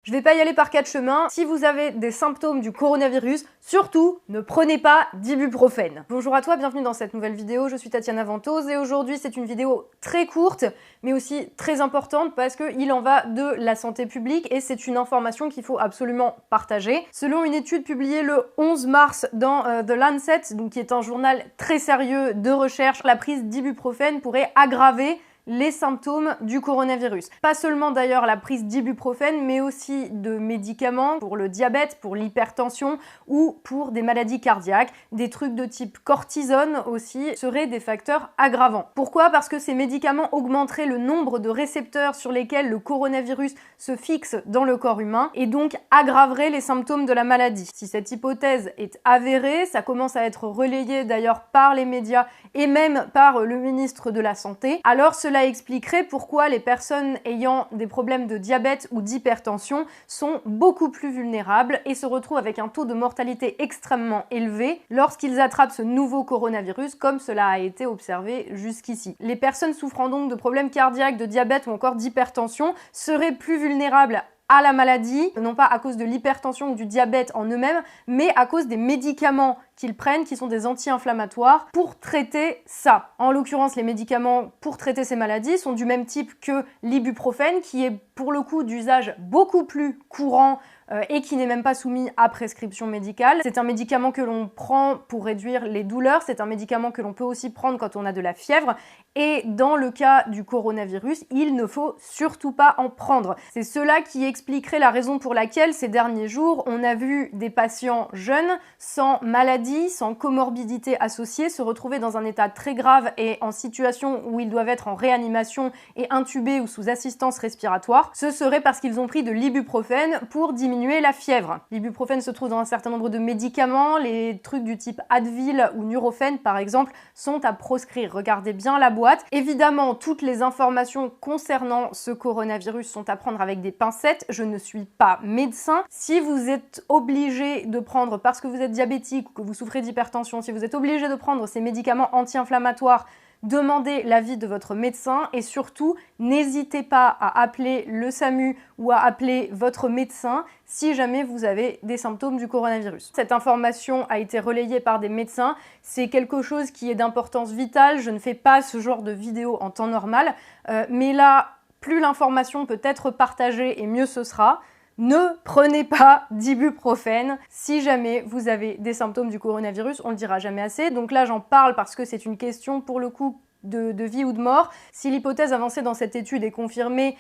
Je vais pas y aller par quatre chemins. Si vous avez des symptômes du coronavirus, surtout, ne prenez pas d'ibuprofène. Bonjour à toi, bienvenue dans cette nouvelle vidéo. Je suis Tatiana Ventose et aujourd'hui c'est une vidéo très courte, mais aussi très importante parce qu'il en va de la santé publique et c'est une information qu'il faut absolument partager. Selon une étude publiée le 11 mars dans The Lancet, donc qui est un journal très sérieux de recherche, la prise d'ibuprofène pourrait aggraver les symptômes du coronavirus. Pas seulement d'ailleurs la prise d'ibuprofène, mais aussi de médicaments pour le diabète, pour l'hypertension ou pour des maladies cardiaques. Des trucs de type cortisone aussi seraient des facteurs aggravants. Pourquoi? Parce que ces médicaments augmenteraient le nombre de récepteurs sur lesquels le coronavirus se fixe dans le corps humain et donc aggraveraient les symptômes de la maladie. Si cette hypothèse est avérée, ça commence à être relayé d'ailleurs par les médias et même par le ministre de la Santé, alors cela expliquerait pourquoi les personnes ayant des problèmes de diabète ou d'hypertension sont beaucoup plus vulnérables et se retrouvent avec un taux de mortalité extrêmement élevé lorsqu'ils attrapent ce nouveau coronavirus, comme cela a été observé jusqu'ici. Les personnes souffrant donc de problèmes cardiaques, de diabète ou encore d'hypertension seraient plus vulnérables à la maladie, non pas à cause de l'hypertension ou du diabète en eux-mêmes, mais à cause des médicaments qu'ils prennent, qui sont des anti-inflammatoires, pour traiter ça. En l'occurrence, les médicaments pour traiter ces maladies sont du même type que l'ibuprofène, qui est pour le coup d'usage beaucoup plus courant et qui n'est même pas soumis à prescription médicale. C'est un médicament que l'on prend pour réduire les douleurs, c'est un médicament que l'on peut aussi prendre quand on a de la fièvre, et dans le cas du coronavirus, il ne faut surtout pas en prendre. C'est cela qui expliquerait la raison pour laquelle ces derniers jours, on a vu des patients jeunes, sans maladie, sans comorbidité associée, se retrouver dans un état très grave et en situation où ils doivent être en réanimation et intubés ou sous assistance respiratoire. Ce serait parce qu'ils ont pris de l'ibuprofène pour diminuer la fièvre. L'ibuprofène se trouve dans un certain nombre de médicaments, les trucs du type Advil ou Nurofen par exemple sont à proscrire. Regardez bien la boîte. Évidemment, toutes les informations concernant ce coronavirus sont à prendre avec des pincettes. Je ne suis pas médecin. Si vous êtes obligé de prendre, parce que vous êtes diabétique ou que vous souffrez d'hypertension, si vous êtes obligé de prendre ces médicaments anti-inflammatoires, demandez l'avis de votre médecin et surtout, n'hésitez pas à appeler le SAMU ou à appeler votre médecin si jamais vous avez des symptômes du coronavirus. Cette information a été relayée par des médecins, c'est quelque chose qui est d'importance vitale, je ne fais pas ce genre de vidéo en temps normal, mais là, plus l'information peut être partagée et mieux ce sera. Ne prenez pas d'ibuprofène si jamais vous avez des symptômes du coronavirus, on le dira jamais assez. Donc là, j'en parle parce que c'est une question pour le coup de vie ou de mort. Si l'hypothèse avancée dans cette étude est confirmée,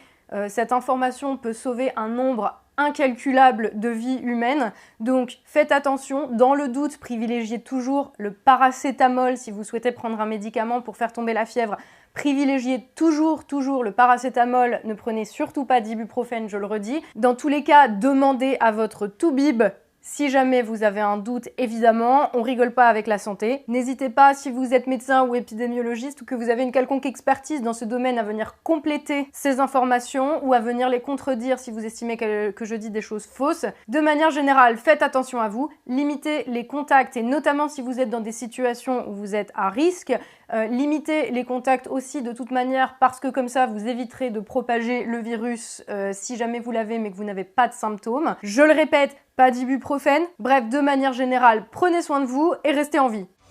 cette information peut sauver un nombre incalculable de vies humaines. Donc faites attention, dans le doute, privilégiez toujours le paracétamol si vous souhaitez prendre un médicament pour faire tomber la fièvre. Privilégiez toujours le paracétamol, ne prenez surtout pas d'ibuprofène, je le redis. Dans tous les cas, demandez à votre toubib si jamais vous avez un doute, évidemment, on rigole pas avec la santé. N'hésitez pas, si vous êtes médecin ou épidémiologiste ou que vous avez une quelconque expertise dans ce domaine, à venir compléter ces informations ou à venir les contredire si vous estimez que je dis des choses fausses. De manière générale, faites attention à vous, limitez les contacts et notamment si vous êtes dans des situations où vous êtes à risque, limitez les contacts aussi de toute manière parce que comme ça, vous éviterez de propager le virus si jamais vous l'avez mais que vous n'avez pas de symptômes. Je le répète, pas d'ibuprofène. Bref, de manière générale, prenez soin de vous et restez en vie.